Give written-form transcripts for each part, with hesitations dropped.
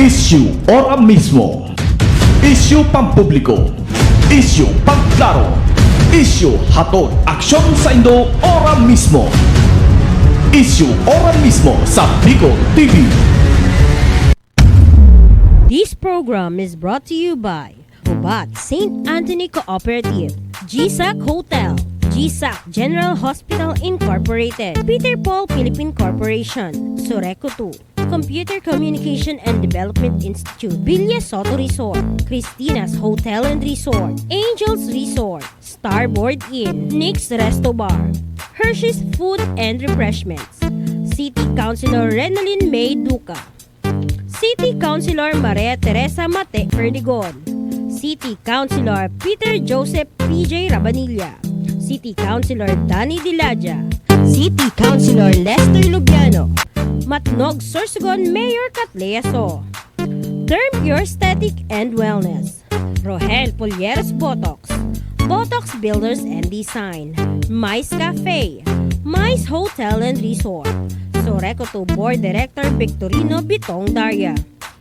Issue ora mismo. Issue pampubliko. Issue pangklaro. Issue hatod aksyon sa Indo ora mismo. Issue ora mismo sa Bicol TV. This program is brought to you by Ubat St. Anthony Cooperative, GSAC Hotel, GSAC General Hospital Incorporated, Peter Paul Philippine Corporation, Soreco 2, Computer Communication and Development Institute, Villa Soto Resort, Christina's Hotel and Resort, Angels Resort, Starboard Inn, Nick's Resto Bar, Hershey's Food and Refreshments, City Councilor Renalyn May Duca, City Councilor Maria Teresa Mate Perdigon, City Councilor Peter Joseph PJ Rabanilla, City Councilor Danny Dilaja, City Councilor Lester Lubiano, Matnog Sorsogon Mayor Catlea So, Term Pure Aesthetic and Wellness, Rohel Polieros Botox, Botox Builders and Design, Mais Cafe, Mais Hotel and Resort, Soreco 2 Board Director Victorino Bitong Daria,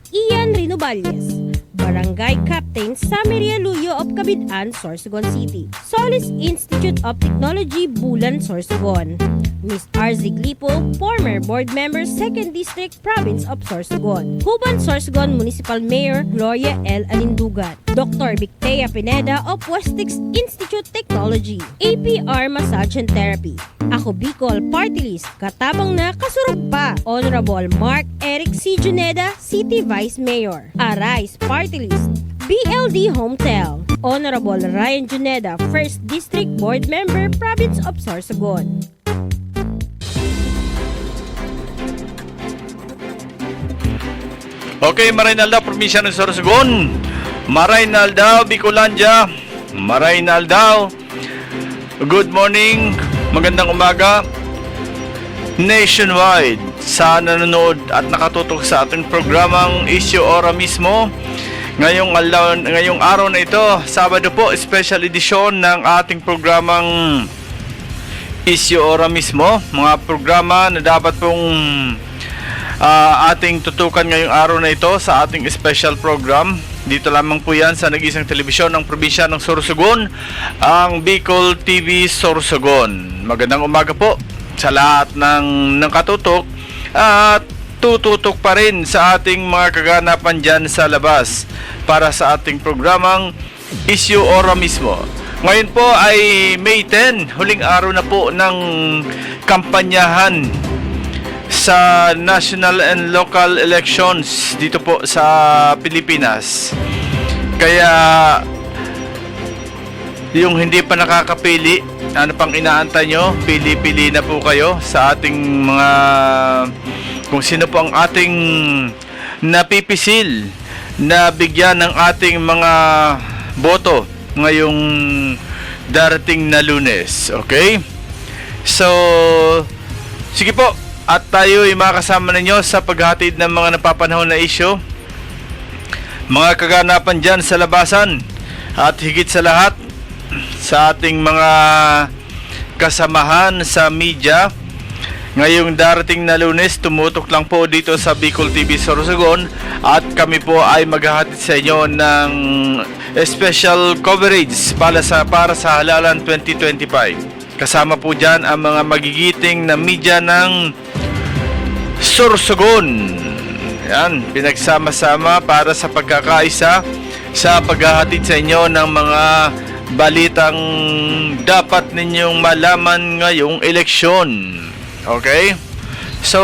Ian Rinoballes, Barangay Captain Samiria Luyo of Cabidan, Sorsogon City, Solis Institute of Technology, Bulan, Sorsogon, Ms. RZ Glipo, former board member, 2nd District, Province of Sorsogon, Huban, Sorsogon Municipal Mayor Gloria L. Alindugan, Dr. Victea Pineda of Westix Institute Technology, APR Massage and Therapy, Ako Bicol Party List, katabang na kasurog pa, Honorable Mark Eric C. Juneda, City Vice Mayor, Arise Party List, BLD Hometel, Honorable Ryan Juneda, 1st District Board Member, Province of Sorsogon. Okay, Marinalda, Probinsya ng Sorsogon, Marinalda, Bicolandia, Marinalda, good morning, magandang umaga, nationwide, sa nanonood at nakatutok sa ating programang Issue Ora mismo. Ngayong araw na ito, Sabado po, special edition ng ating programang Issue Ora mismo. Mga programa na dapat pong ating tutukan ngayong araw na ito sa ating special program. Dito lamang po yan sa nag-isang telebisyon ng probinsya ng Sorsogon, ang Bicol TV Sorsogon. Magandang umaga po sa lahat ng katutok at tututok pa rin sa ating mga kaganapan dyan sa labas para sa ating programang Issue Ora mismo. Ngayon po ay May 10, huling araw na po ng kampanyahan sa national and local elections dito po sa Pilipinas. Kaya yung hindi pa nakakapili, ano pang inaantay nyo? Pili-pili na po kayo sa ating mga, kung sino po ang ating napipisil na bigyan ng ating mga boto ngayong darating na Lunes. Okay? So, sige po. At tayo ay makasama ninyo sa paghatid ng mga napapanahon na issue, mga kaganapan dyan sa labasan, at higit sa lahat sa ating mga kasamahan sa media. Ngayong darating na Lunes, tumutok lang po dito sa Bicol TV Sorsogon at kami po ay maghahatid sa inyo ng special coverage para sa halalan 2025. Kasama po dyan ang mga magigiting na media ng Sorsogon. Yan, pinagsama-sama para sa pagkakaisa sa paghahatid sa inyo ng mga balitang dapat ninyong malaman ngayong eleksyon. Okay? So,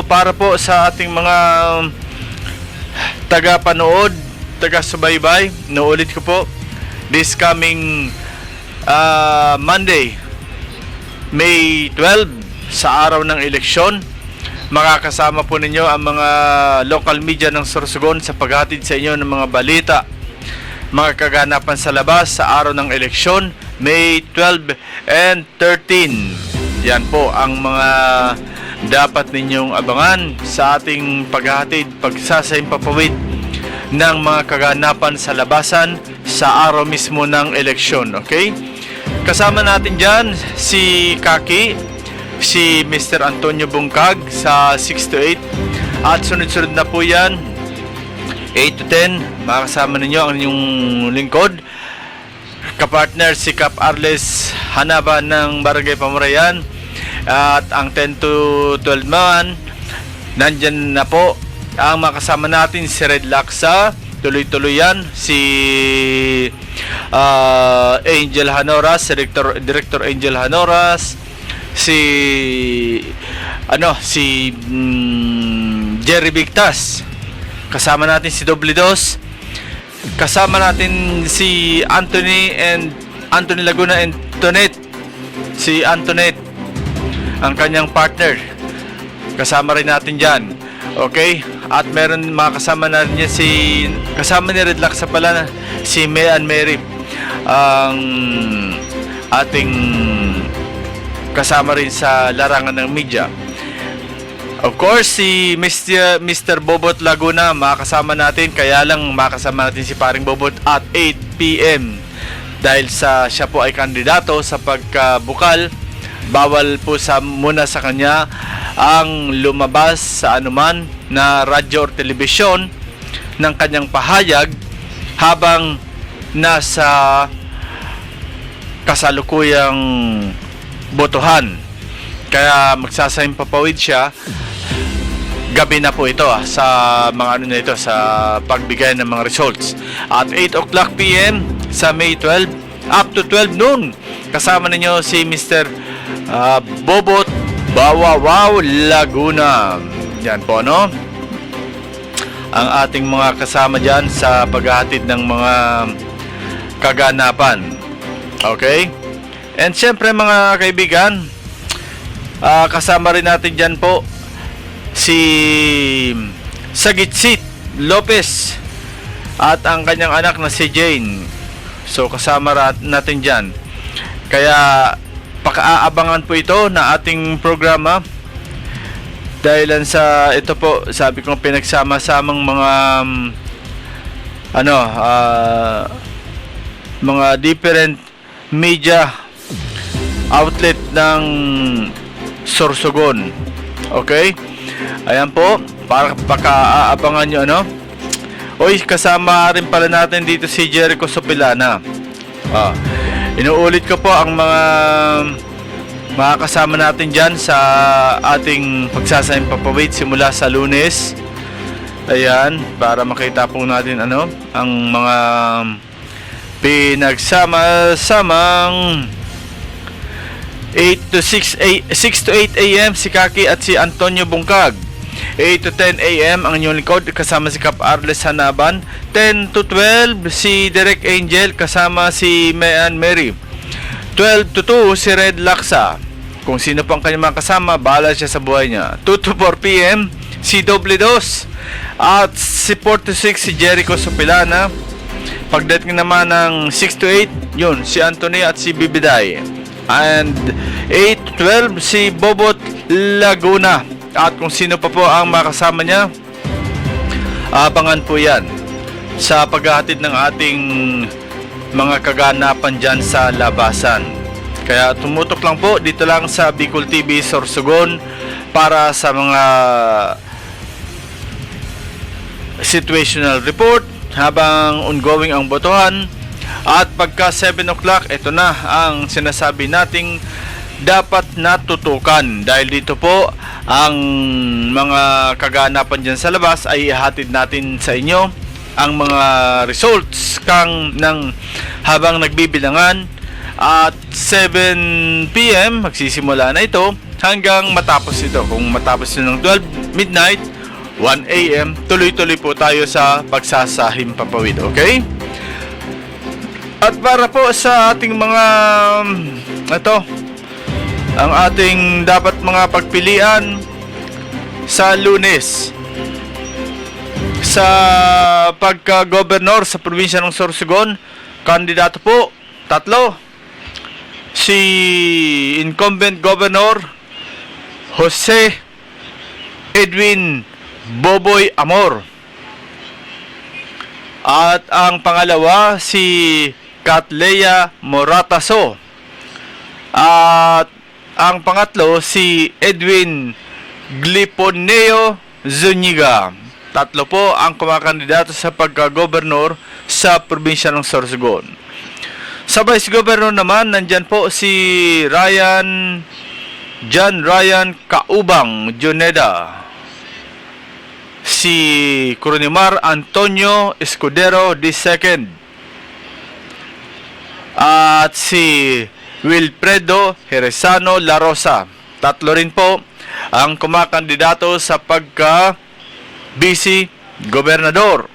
para po sa ating mga taga-panood, taga-subaybay, naulit ko po, this coming Monday, May 12, sa araw ng eleksyon, makakasama po ninyo ang mga local media ng Sorsogon sa paghatid sa inyo ng mga balita, mga kaganapan sa labas sa araw ng eleksyon, May 12 and 13. Yan po ang mga dapat ninyong abangan sa ating paghatid, pagsasaimpapawid ng mga kaganapan sa labasan sa araw mismo ng eleksyon. Okay? Kasama natin dyan si Kaki, si Mr. Antonio Bungkag sa 6 to 8, at sunod-sunod na po yan 8 to 10, makakasama ninyo ang inyong lingkod, kapartner si Cap Arles Hanaban ng Barangay Pamurayan. At ang 10 to 12 man, nandyan na po ang makasama natin si Red Laksa, tuloy-tuloy yan, si Angel Hanoras, Director Angel Hanoras, si Jerry Victas, kasama natin si Doble Dos, kasama natin si Anthony Laguna and si Antoinette, ang kanyang partner, kasama rin natin dyan. Okay, at meron mga kasama na rin kasama ni Red Laksa pala na si Mayan Mary, ang ating kasama rin sa larangan ng media. Of course, si Mr. Bobot Laguna makasama natin, kaya lang makasama natin si paring Bobot at 8 PM dahil siya po ay kandidato sa pagkabukal. Bawal po muna sa kanya ang lumabas sa anuman na radyo or telebisyon ng kanyang pahayag habang nasa kasalukuyang botohan. Kaya magsasayang papawid siya gabi na po ito sa mga sa pagbigay ng mga results. At 8 o'clock PM sa May 12 up to 12 noon, kasama ninyo si Mr. Bobot Bawawaw Laguna. Yan po, no? Ang ating mga kasama dyan sa paghahatid ng mga kaganapan. Okay? And syempre mga kaibigan, kasama rin natin dyan po si Sagitsit Lopez at ang kanyang anak na si Jane. So kasama natin dyan. Kaya pakaabangan po ito na ating programa dahilan sa ito po, sabi ko, pinagsama-samang mga mga different media outlet ng Sorsogon. Okay? Ayan po, para pakaabangan nyo Oy, kasama rin pala natin dito si Jericho Sopilana. Inuulit ko po ang mga kasama natin dyan sa ating pagsasayang papawid simula sa Lunes. Ayan, para makita po natin ang mga pinagsama-samang 6 to 8 AM si Kaki at si Antonio Bungkag. 8 to 10 AM ang inyong likod kasama si Cap Arles Hanaban. 10 to 12 si Direk Angel kasama si Mayan Mary. 12 to 2 si Red Laksa. Kung sino po ang kanyang mga kasama, bahala siya sa buhay niya. 2 to 4 PM si Doble Dos. At si 4 to 6 si Jericho Sopilana. Pagdating naman ng 6 to 8, yun, si Anthony at si Bibiday. And 8 to 12 si Bobot Laguna. At kung sino pa po ang makasama niya, abangan po yan sa paghahatid ng ating mga kaganapan dyan sa labasan. Kaya tumutok lang po dito lang sa Bicol TV Sorsogon para sa mga situational report habang ongoing ang botohan. At pagka 7 o'clock, ito na ang sinasabi nating dapat natutukan, dahil dito po ang mga kaganapan dyan sa labas ay ihatid natin sa inyo ang mga results habang nagbibilangan. At 7 PM magsisimula na ito hanggang matapos ito. Kung matapos ito ng 12 midnight, 1 AM, tuloy-tuloy po tayo sa pagsasahim papawid. Okay? At para po sa ating mga ang ating dapat mga pagpilian sa Lunes sa pagka-gobernador sa probinsya ng Sorsogon, kandidato po 3. Si incumbent governor Jose Edwin Boboy Amor. At ang pangalawa si Catlea Morataso. At ang pangatlo si Edwin Gliponeo Zuniga. Tatlo po ang kumakandidato sa pagka-gobernador sa probinsya ng Sorsogon. Sa Vice Governor naman, nandyan po si John Ryan Caubang Juneda, si Cronimar Antonio Escudero II, at si Wilfredo Jerezano La Rosa. Tatlo rin po ang kumakandidato sa pagka-vice gobernador.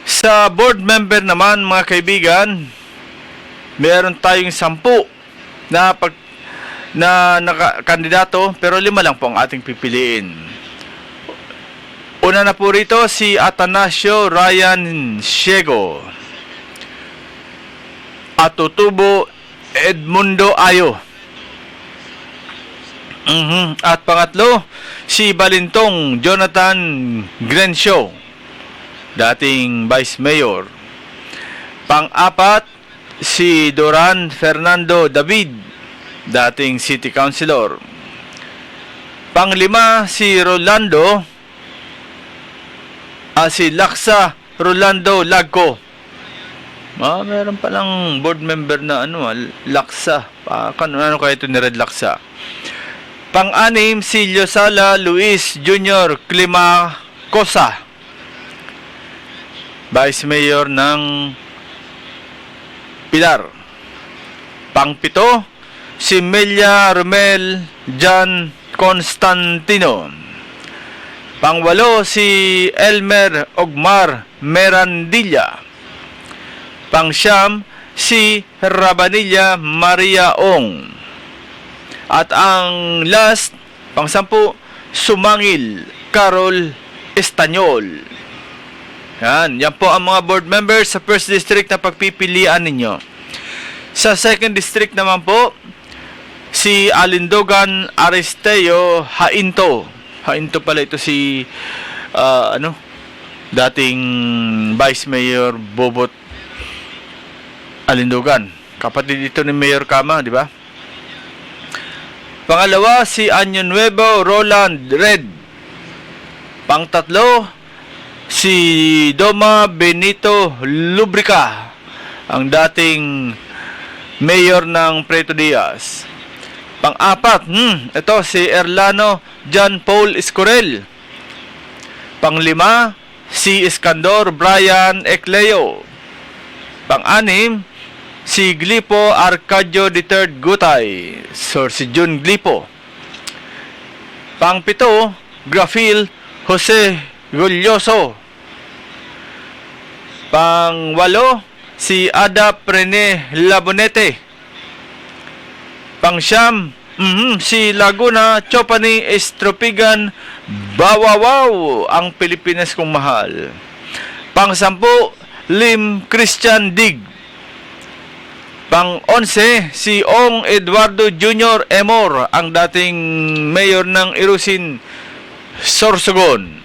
Sa board member naman, mga kaibigan, meron tayong 10 na kandidato, pero 5 lang po ang ating pipiliin. Una na po rito si Atanasio Ryan Siego, Atutubo Edmundo Ayo. At pangatlo, si Balintong Jonathan Grencio, dating Vice Mayor. Pang-apat, si Doran Fernando David, dating City Councilor. Pang-lima, si Laksa Rolando Lagco. Meron palang board member na Laksa. Ano kaya ito ni Red Laksa? Pang-anim, si Liosala Luis Jr. Climacosa, Vice Mayor ng Pilar. Pang-pito, si Melia Romel Jan Constantino. Pang-walo, si Elmer Ogmar Merandilla. Pang-siyam, si Rabanilla Maria Ong. At ang last, pang-sampu, Sumangil Carol Estanyol. Yan po ang mga board members sa first district na pagpipilian ninyo. Sa second district naman po, si Alindogan Aristeo Hainto. Hainto pala ito si dating Vice Mayor Bobot Alindogan. Kapatid ito ni Mayor Kama, di ba? Pangalawa, si Año Nuevo Roland Red. Pangtatlo, si Doma Benito Lubrica, ang dating mayor ng Preto Diaz. Pang-apat, ito si Erlano John Paul Escurel. Pang-lima, si Iskandor Brian Ecleo. Pang-anim, si Glipo Arcadio III Gutay, si Jun Glipo. Pang-pito, Grafil Jose Gulyoso. Pang-walo, si Ada Prene Labonete. Pang-siyam, si Laguna Chopani Estropigan Bawawaw, ang Pilipinas kong mahal. Pang-sampu, Lim Christian Dig. Pang-11, si Ong Eduardo Jr. Emor, ang dating mayor ng Irusin, Sorsogon.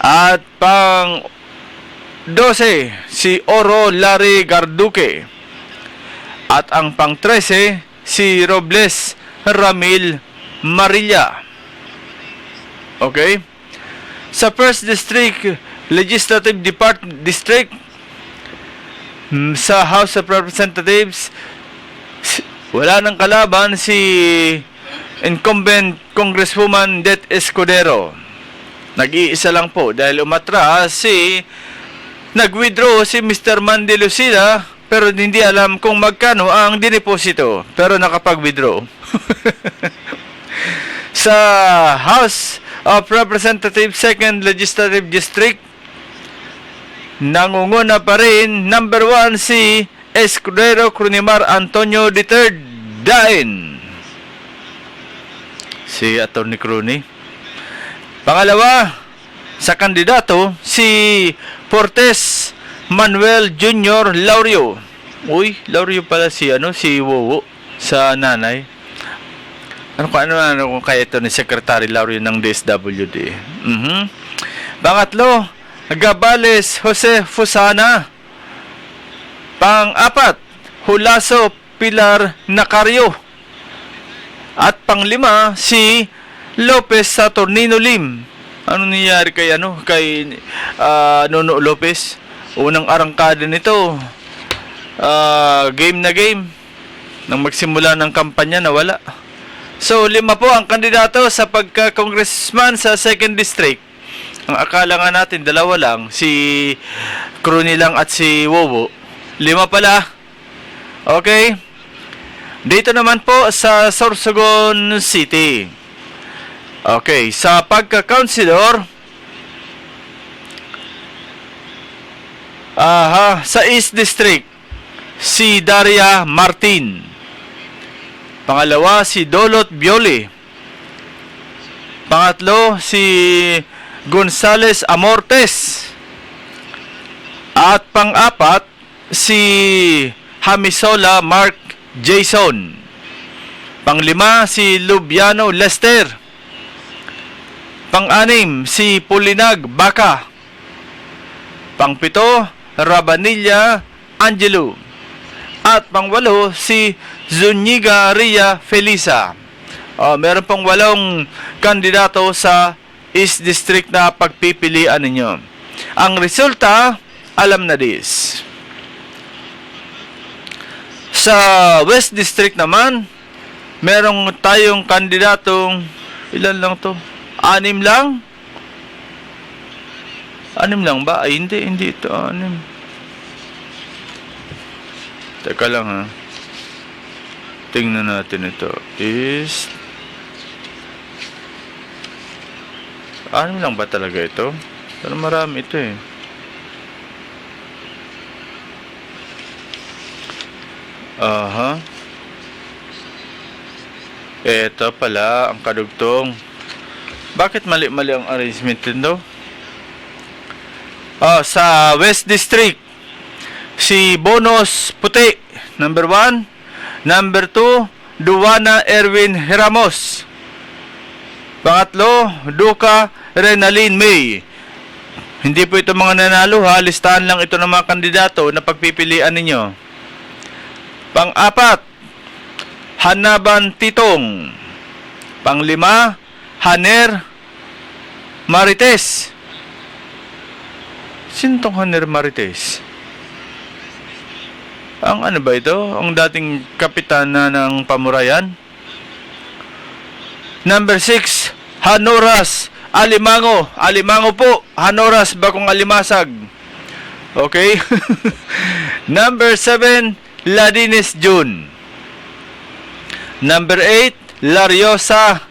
At pang-12, si Oro Larry Garduque. At ang pang-13, si Robles Ramil Marilla. Okay? Sa first district, legislative district, sa House of Representatives, wala nang kalaban si incumbent Congresswoman Det Escudero. Nag-iisa lang po dahil nag-withdraw si Mr. Mandy Lucida, pero hindi alam kung magkano ang dineposito, pero nakapag-withdraw. Sa House of Representatives 2nd Legislative District, nangunguna pa rin, number 1, si Escudero Cronimar Antonio III Dain, si Atty. Crony. Pangalawa, sa kandidato, si Portes Manuel Jr. Laurio. Laurio pala si Wowo sa nanay. Ano kaya ito ni Secretary Laurio ng DSWD. Pangatlo, Gabales Jose Fusana. Pang-apat, Hulaso Pilar Nacario. At pang-lima, si Lopez Saturnino Lim. Ano nangyari kay Nono Lopez? Unang arangkada nito. Game na game. Nang magsimula ng kampanya, nawala. So, 5 po ang kandidato sa pagka-congressman sa 2nd District. Ang akala nga natin, 2 lang. Si Crony lang at si Wowo. 5 pala. Okay. Dito naman po sa Sorsogon City. Okay, sa pagka-councilor, sa East District, si Daria Martin. Pangalawa, si Dolot Bioli. Pangatlo, si Gonzales Amortes. At pang-apat, si Hamisola Mark Jason. Pang-5, si Lubiano Lester. Pang-6, si Pulinag Baka. Pang-7, Rabanilla Angelo. At pang-8, si Zuniga Ria Felisa. Meron pang 8 kandidato sa East District na pagpipilian ninyo. Ang resulta, alam na this. Sa West District naman, merong tayong kandidatong, ilan lang to? 6 lang? 6 lang ba? Ay, hindi ito 6. Teka lang ha. Tingnan natin ito. Is 6 lang ba talaga ito? Pero marami ito eh. Ito pala ang kadugtong. Bakit mali-mali ang arrangement nito? Sa West District, si Bonos Puti, number 1. Number 2, Duwana Erwin Ramos. Pangatlo, Duca Renaline May. Hindi po ito mga nanalo ha. Listahan lang ito ng mga kandidato na pagpipilian ninyo. Pang-4, Hanaban Titong. Pang-5, Haner Marites. Sino tong Haner Marites? Ang ano ba ito? Ang dating kapitan na ng Pamurayan? Number 6, Hanoras Alimango. Alimango po. Hanoras Bakong Alimasag. Okay? Number 7, Ladines June. Number 8, Lariosa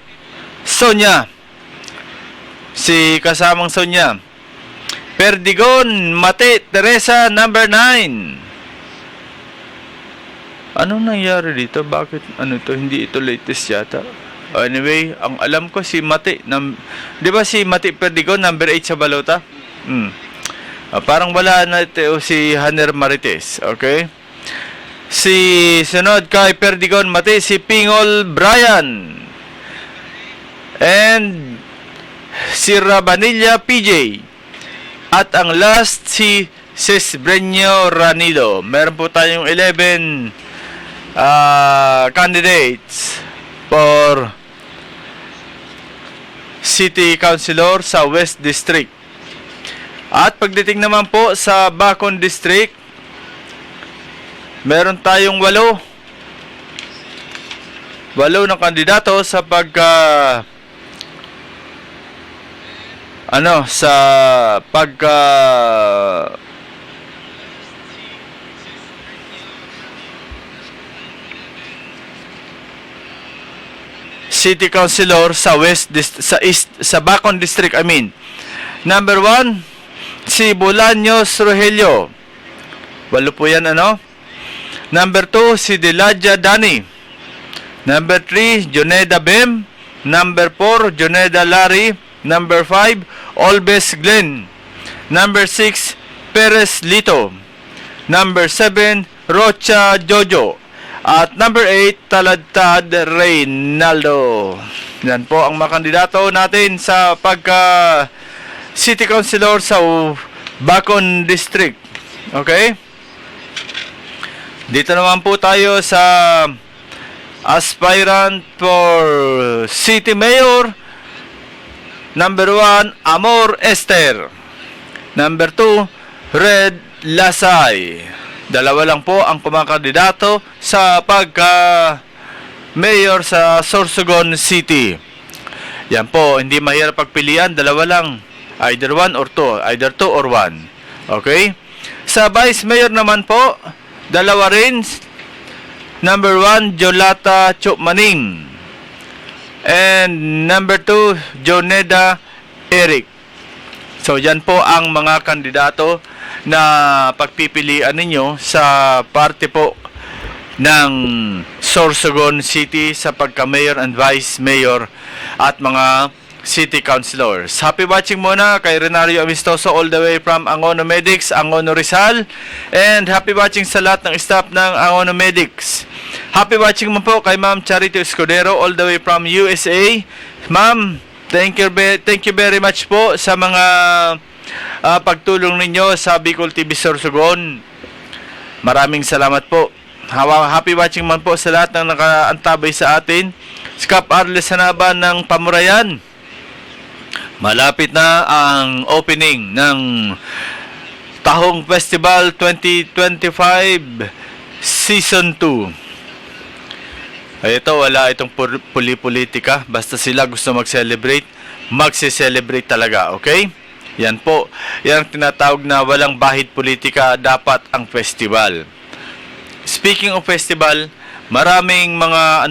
Sonia. Si kasamang Sonia. Perdigon Mate Teresa, number 9. Ano nangyari dito? Bakit ito? Hindi ito latest yata. Anyway, ang alam ko si Mate. Di ba si Mate Perdigon, number 8 sa balota? Parang wala na ito si Haner Marites. Okay? Si sunod kay Perdigon Mate, si Pingol Brian. And si Rabanilla PJ. At ang last, si Cesbreño Ranido. Meron po tayong 11 candidates for City Councilor sa West District. At pagdating naman po sa Bacon District, meron tayong 8 na kandidato sa City Councilor sa sa Bacon District, I mean. Number 1, si Bolaños Rogelio. 8 po yan, Number 2, si Diladja Dani. Number 3, Joneda Bem. Number 4, Joneda Larry. Number 5, Olbes Glenn. Number 6, Perez Lito. Number 7, Rocha Jojo. At number 8, Taladtad Reynaldo. Yan po ang mga kandidato natin sa City Councilor sa Bacon District. Okay? Dito naman po tayo sa aspirant for City Mayor Number 1, Amor Esther. Number 2, Red Lasay. Dalawa lang po ang kumakandidato sa pagka-mayor sa Sorsogon City. Yan po, hindi mahirap pagpilian, dalawa lang. Either 1 or 2, either 2 or 1. Okay? Sa Vice Mayor naman po, dalawa rin. Number 1, Jolata Chupmaning. And number 2, Joneda Eric. So, yan po ang mga kandidato na pagpipilian ninyo sa parte po ng Sorsogon City sa pagka-mayor and vice mayor at mga city councilors. Happy watching muna kay Renario Amistoso all the way from Angono Medics, Angono Rizal. And happy watching sa lahat ng staff ng Angono Medics. Happy watching mo po kay Ma'am Charity Escudero all the way from USA. Ma'am, thank you very much po sa mga pagtulong ninyo sa Bicol TV Sorsogon. Maraming salamat po. Happy watching man po sa lahat ng nakaantabay sa atin. Skap Arles Sanaba ng Pamurayan. Malapit na ang opening ng Tahong Festival 2025 Season 2. Ay ito, wala itong politika. Basta sila gusto mag-celebrate, magse-celebrate talaga, okay? Yan po. Yan ang tinatawag na walang bahid politika dapat ang festival. Speaking of festival, maraming mga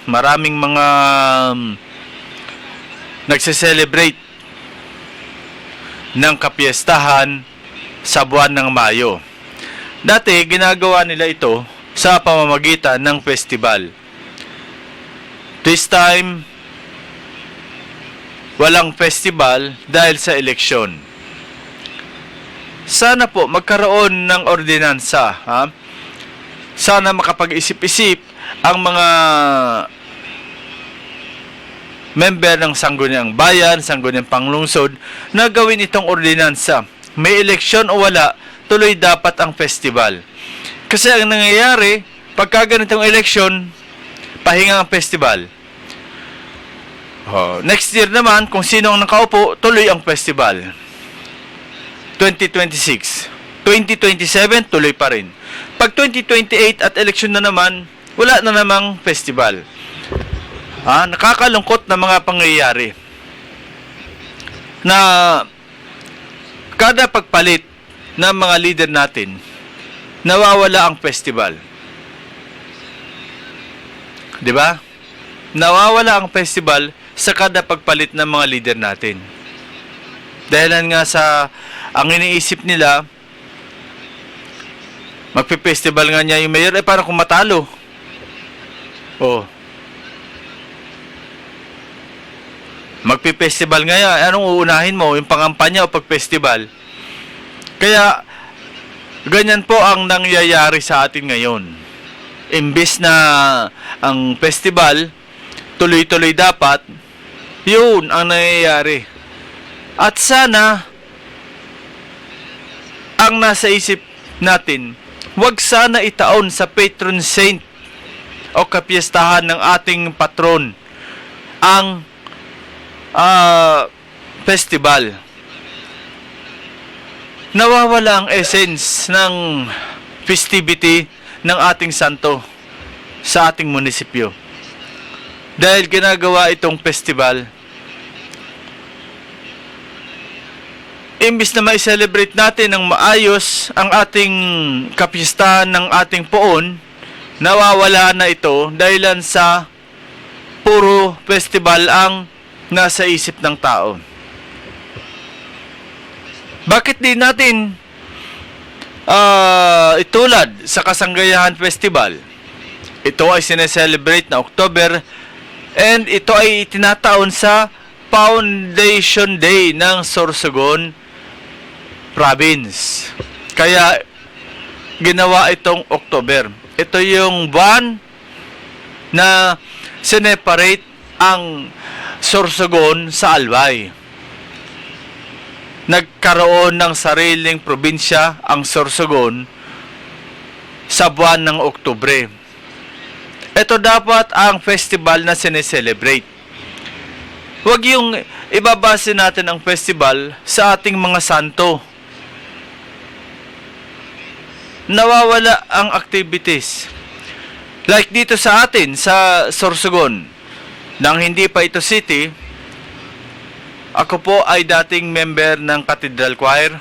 maraming mga nagse-celebrate ng kapiestahan sa buwan ng Mayo. Dati, ginagawa nila ito sa pamamagitan ng festival. This time, walang festival dahil sa eleksyon. Sana po magkaroon ng ordinansa. Sana makapag-isip-isip ang mga member ng Sangguniang Bayan, Sangguniang Panglungsod na gawin itong ordinansa. May eleksyon o wala, tuloy dapat ang festival. Kasi ang nangyayari, pagka ganitong eleksyon, pahinga ang festival. Next year naman, kung sino ang nakaupo, tuloy ang festival. 2026. 2027, tuloy pa rin. Pag 2028 at eleksyon na naman, wala na namang festival. Nakakalungkot na mga pangyayari na kada pagpalit ng mga leader natin, nawawala ang festival. 'Di ba? Nawawala ang festival sa kada pagpalit ng mga leader natin. Dahilan nga sa ang iniisip nila, magpe-festival nga niya yung mayor, parang kung matalo. Magpe-festival nga yan, anong uunahin mo? Yung pangampanya o pag-festival? Kaya, ganyan po ang nangyayari sa atin ngayon. Imbes na ang festival, tuloy-tuloy dapat, yun ang nangyayari. At sana, ang nasa isip natin, wag sana itaon sa patron saint o kapiestahan ng ating patron ang festival. Nawawala ang essence ng festivity ng ating santo sa ating munisipyo. Dahil ginagawa itong festival, imbis na mai-celebrate natin ng maayos ang ating kapistahan ng ating poon, nawawala na ito dahilan sa puro festival ang nasa isip ng tao. Bakit di natin itulad sa Kasanggayahan Festival? Ito ay sineselebrate na October and ito ay tinataon sa Foundation Day ng Sorsogon Province. Kaya ginawa itong October. Ito yung buwan na sineparate ang Sorsogon sa Albay. Nagkaroon ng sariling probinsya ang Sorsogon sa buwan ng Oktubre. Ito dapat ang festival na sineselebrate. Huwag yung ibabase natin ang festival sa ating mga santo. Nawawala ang activities. Like dito sa atin, sa Sorsogon, nang hindi pa ito city, ako po ay dating member ng Cathedral Choir.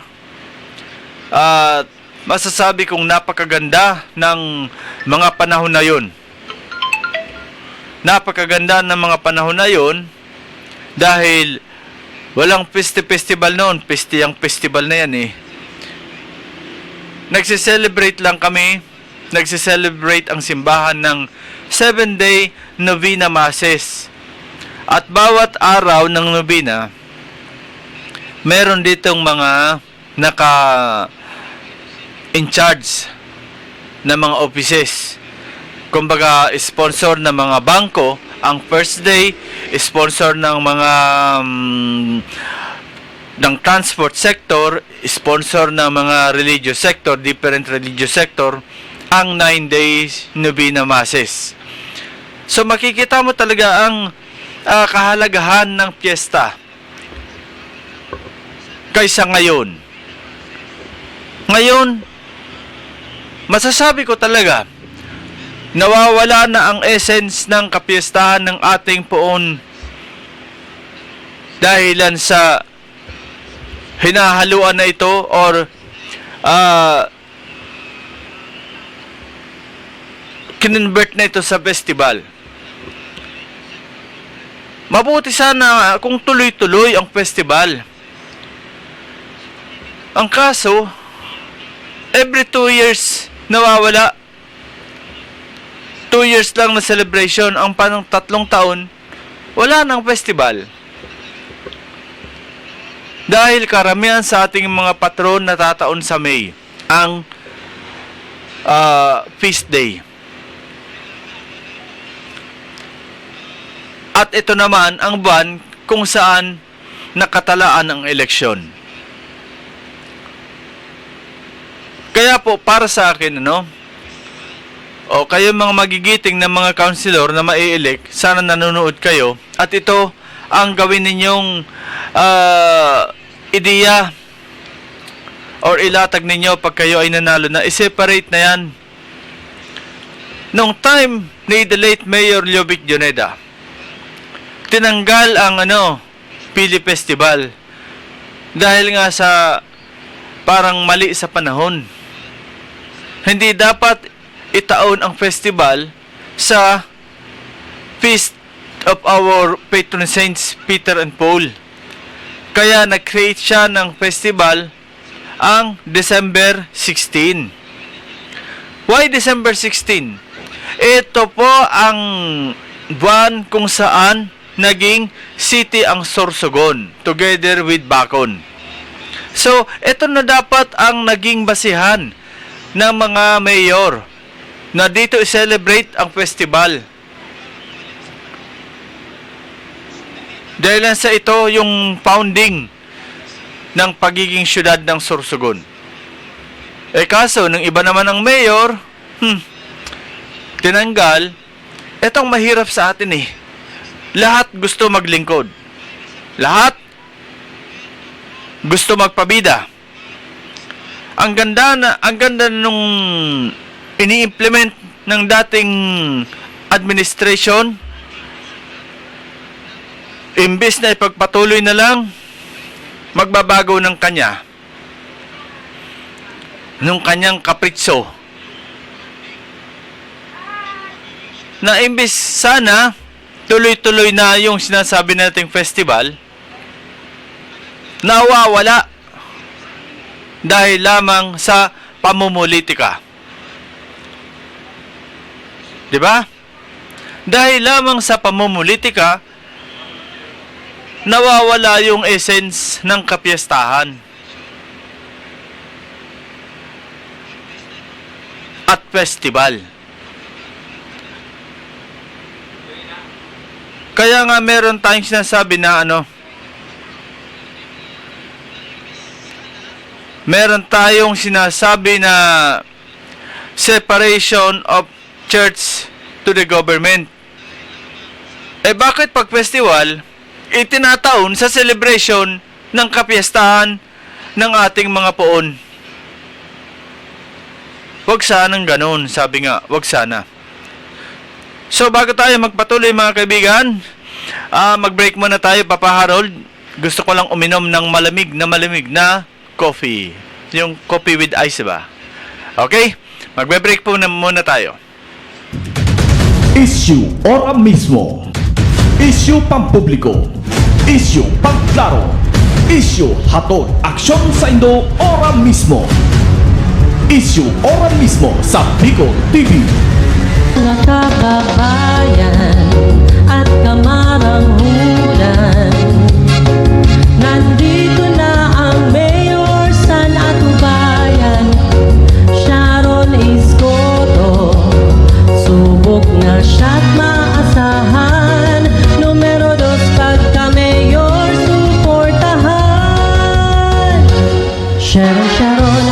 At masasabi kong napakaganda ng mga panahon na yun. Napakaganda ng mga panahon na yun dahil walang festival noon. Ang festival na yan eh. Nagsiselebrate lang kami. Nagsiselebrate ang simbahan ng 7-day novena masses. At bawat araw ng novena, meron ditong mga in charge ng mga offices. Kumbaga, sponsor ng mga bangko ang first day, sponsor ng mga ng transport sector, sponsor ng mga religious sector, different religious sector, ang 9 days novena masses. So makikita mo talaga ang kahalagahan ng piyesta kaysa ngayon. Ngayon, masasabi ko talaga, nawawala na ang essence ng kapistahan ng ating poon dahilan sa hinahaluan na ito or kinonvert na ito sa festival. Mabuti sana kung tuloy-tuloy ang festival. Ang kaso, every 2 years nawawala. 2 years lang na celebration, ang panang 3 taon, wala nang festival. Dahil karamihan sa ating mga patron natataon sa May, ang feast day. At ito naman ang buwan kung saan nakatalaan ang eleksyon. Kaya po, para sa akin, o kayo mga magigiting na mga councilor na mai-elect, sana nanonood kayo. At ito ang gawin ninyong ideya or ilatag ninyo pag kayo ay nanalo na. I-separate na yan. Nung time ni the late Mayor Llovic Joneda, tinanggal ang Pili Festival dahil nga sa parang mali sa panahon. Hindi dapat itaon ang festival sa feast of our patron saints Peter and Paul. Kaya nag-create siya ng festival ang December 16. Why December 16? Ito po ang buwan kung saan naging city ang Sorsogon together with Bacon. So, ito na dapat ang naging basihan ng mga mayor na dito i-celebrate ang festival. Dahil lang sa ito yung founding ng pagiging syudad ng Sorsogon. Kaso, nung iba naman ang mayor, tinanggal, etong mahirap sa atin eh. Lahat gusto maglingkod. Lahat gusto magpabida. Ang ganda nung ini-implement ng dating administration, imbes na ipagpatuloy na lang, magbabago ng nung kanyang kapritso. Na imbes sana tuloy-tuloy na yung sinasabi nating festival, nawawala dahil lamang sa pamumulitika. Diba? Dahil lamang sa pamumulitika, nawawala yung essence ng kapiestahan. At festival. Kaya nga meron tayong sinasabi na meron tayong sinasabi na separation of church to the government. Bakit pag festival, itinataon sa celebration ng kapiyastahan ng ating mga poon. Wag sanang ganun, sabi nga, wag sana. So bago tayo magpatuloy mga kaibigan, mag-break muna tayo, Papa Harold. Gusto ko lang uminom ng malamig na coffee. Yung coffee with ice ba? Okay? Magbe-break po na muna tayo. Issue ora mismo. Issue pampubliko. Issue pangklaro. Issue hatod aksyon sa Indo ora mismo. Issue ora mismo sa Bicol TV. Nakakabayan at kamaranghulan, nandito na ang Mayor San Atubayan, Sharon Iskoto. Subok na siya't maasahan, numero 2 pagka-Mayor suportahan. Sharon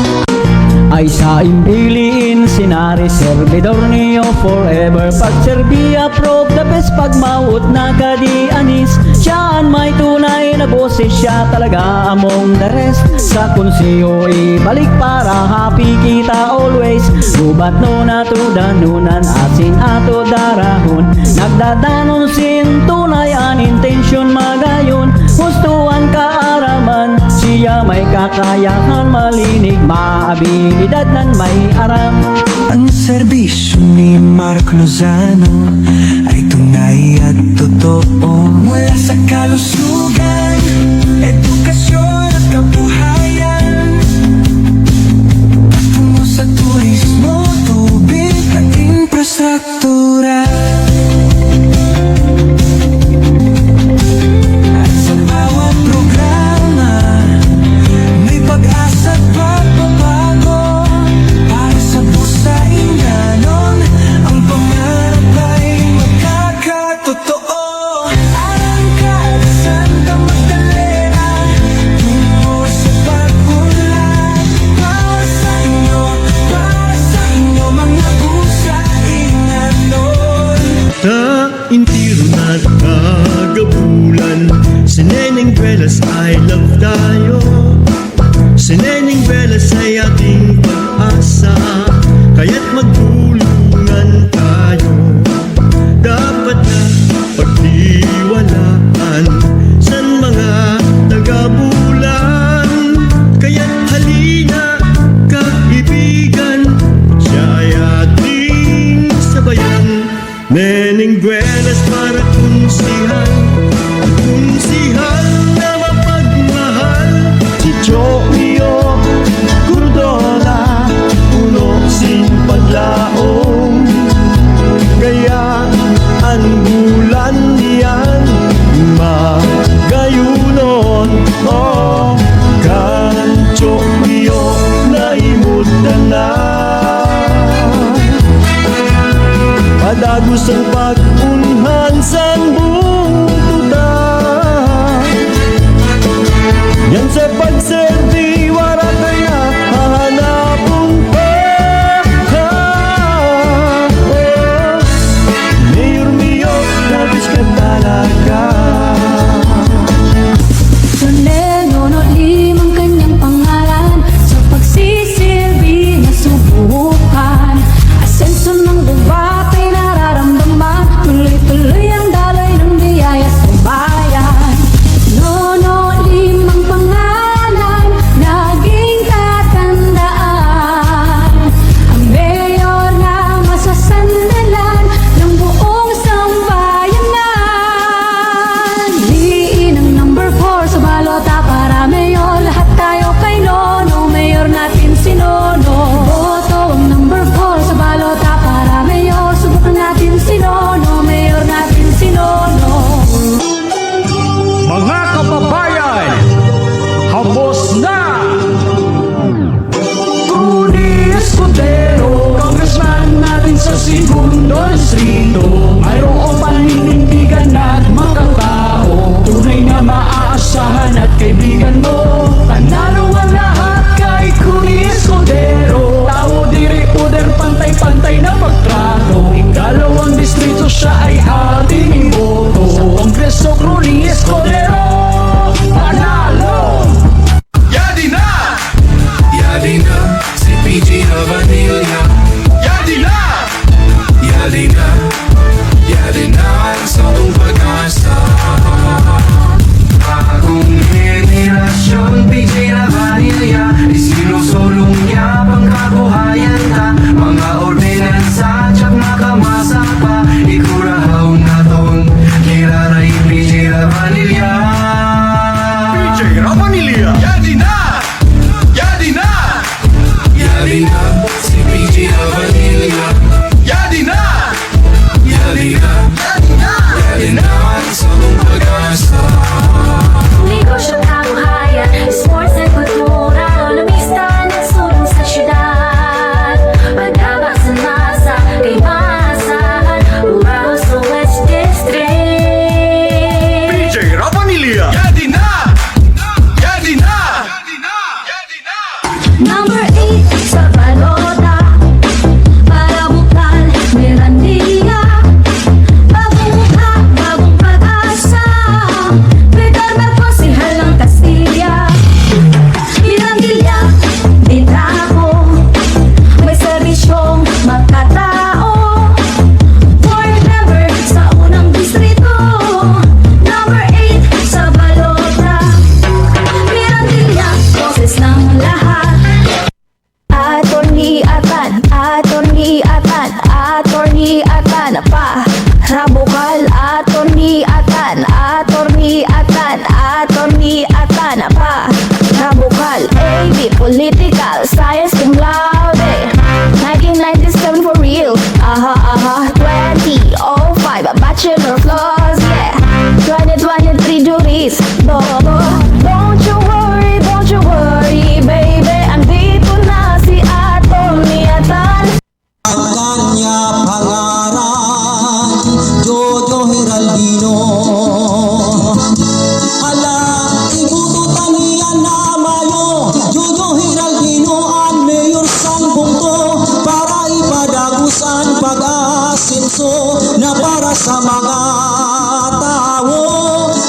ay sa imbiliin sinari servidor niyo forever. Pag Serbia probe the best, pag maut na kadi anis, siyaan may tunay na boses, siya talaga among the rest. Sa konseyo ibalik para happy kita always. Gubat no na to danunan asin ato darahon, nagdadanon sin tunay an intention magayon. Gustuhan kaaraman, siya may kakayahan, malinig maabilidad nan may aram. Ang serbisyo ni Mark Lozano ay tunay at totoo. Mula sa kalusugan, edukasyon at kabuhayan, patungo sa turismo, tubig at infrastruktura. At sa bawat programa, may pag-asa at pagbabago. Para sa busainganon, ang pangarap ay magkakatotoo. Arangkada Santa Magdalena, tungo sa pag-unlad. Para sa inyo mga busainganon. Taintiro na kagabulan, si Neneng Velas I love tayo. Si Neneng Velas ay ating pag-asa, kaya't magtulungan tayo. Dapat na pagtiwalaan sa mga taga-bulan, kaya't halina kaibigan, siya ay ating sabayan. Neneng Velas para kunsihan, ang kunsihan na mapagmahal. Si Joio Cordona, puno sin paglaong, kaya ang bulan niyan magayunon. Oh, kan Joio na imutan na, padagos ang pag-unhan sa buong tuta. Yan sa pagserbi, wala kaya hahanapong pa. Mayor Mio, labis ka talaga. Tonelo no limang kanyang pangalan, sa pagsisilbi na subukan. Asenso ng debate nararamdaman, tuloy pa ikurahaw naton Kiraray PJ Ravanilla PJ Ravanilla Yadi na! Yadi na! Yadi na si PJ Ravanilla Yadi na! Yadi na! Yadi na sa mong pag-asa Negosyo kabuhayan, sports at kultura Lumista ng sulong sa syudad Pagkabak sa masa, kay maasahan Uraw sa West District PJ Ravanilla Yadi na! Yadi na! Number 8 sa balota Para bukal, Mirandilla Bagong mukha, bagong pag-asa Peter Marcos, si Halang Castilla Mirandilla, dita ako May serbisyong makatao Board member sa unang distrito Number 8 sa balota Mirandilla, boses ng lahat Attorney Atan, Attorney Atan, Attorney Atan pa Rabukal, Attorney Atan, Attorney Atan, Attorney Atan pa Rabukal, AB, Political, Science cum laude 1997 for real, aha aha 2005, Bachelor of Laws, yeah 2023 juries, don't you worry, baby Andito na si Attorney Atan Kanya pangaran Jojo Heraldino Ala igututan niya na mayo Jojo Heraldino ang mayor sang bungto Para ipadagusan pag-asinso Na para sa mga tao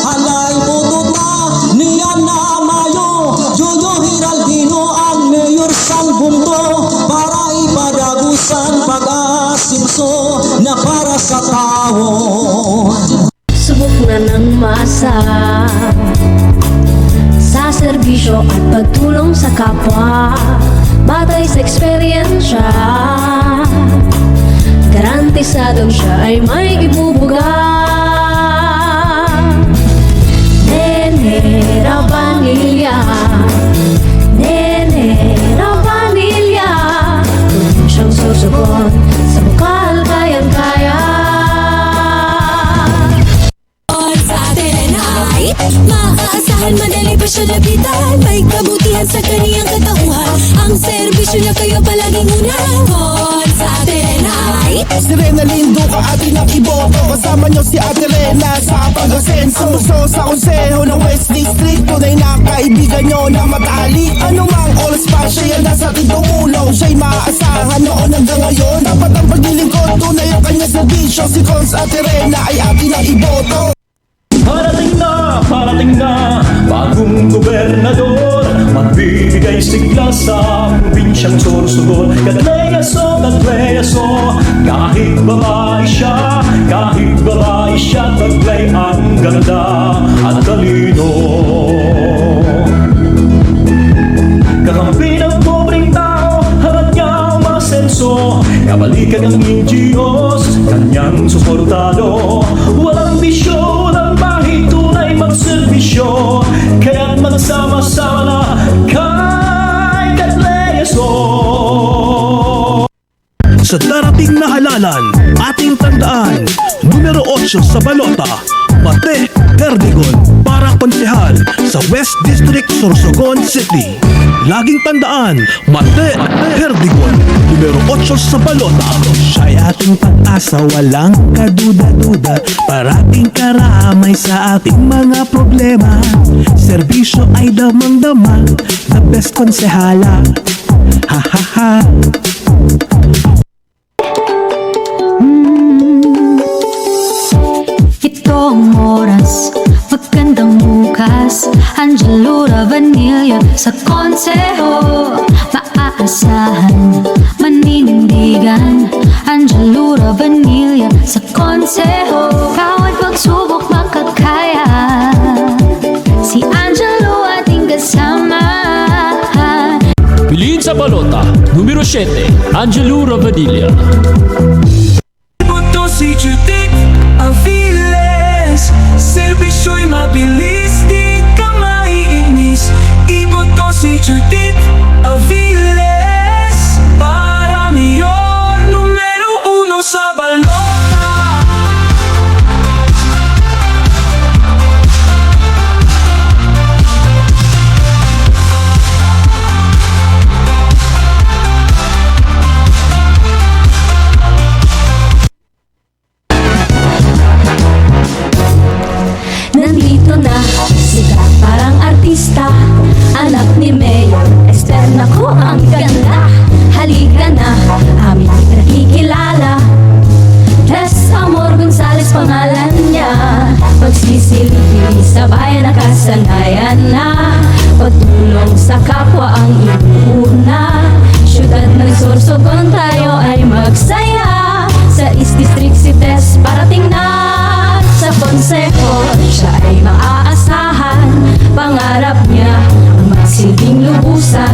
Ala igututan niya na mayo Jojo Heraldino ang mayor sang bungto Para ipadagusan pag-asinso na para sa tao Subok na ng masa Sa serbisyo at pagtulong sa kapwa Batay sa eksperyensya Garantisadong siya ay may ibubuga Nene Ravanilla Nene Ravanilla Kung siyang susugon sa bukal kayang-kaya Sa Telenite, maaasahan madali pa siya lapitan May kabutihan sa kaniyang katauhan Ang serbisyo niya kayo palaging unahan Sa Telenite Si Rena Lindo ka atin ang iboto Kasama niyo si Ate Rena sa pag-asenso Sa konseho ng West District Tunay na kaibigan niyo na matalik Ano mang oras pa siya yan nasa ating tumulong Siya'y maaasahan noon hanggang ngayon Dapat ang paglilingkod tunay ang kanyang serbisyo Si Cons Ate Rena ay atin ang iboto Parating na, bagong gobernador Magbibigay sigla sa probinsyang Sorsogon Katleyaso, kahit babae siya Taglay ang ganda at talino Kakampi ng pobreng tao, harap niya umasenso Kabalikan ng NGOs, kanyang suportado Walang bisyo, walang bahid, tunay magserbisyo Kaya't magsama-sama na kay Katleyaso Sa darating na halalan, ating tandaan Numero 8 sa balota Mate Perdigon para konsehal sa West District, Sorsogon City. Laging tandaan, Mate Perdigon, numero 8 sa balota. Siya'y ating pag-asa, walang kaduda-duda Parating karamay sa ating mga problema Serbisyo ay damang-dama, the best konsehala Ha ha ha Ito ang oras, magandang bukas Angelo Ravanilla sa konseho Maaasahan, maninindigan Angelo Ravanilla sa konseho Bawat pagsubok makakaya Si Angelo ating kasama Piliin sa balota, numero 7, Angelo Ravanilla. Boto si Judith Aviles. Servisyo'y mabilis, di ka maiinis. Iboto si Judith Aviles para mayor numero 1 sa balota. Nandito na, sikat parang artista. Anak ni Mayor Esther, naku ang ganda. Halika na, aming nakikilala. Tess Amor Gonzales pangalan niya. Pagsisilbi sa bayan, nakasanayan na. Pagtulong sa kapwa ang inuuna. Syudad ng Sorsogon, tayo ay magsaya. Sa East District si Tess parating na. Sa konseho, siya ay maaasahan. Pangarap niya ang magsilbing lubusan.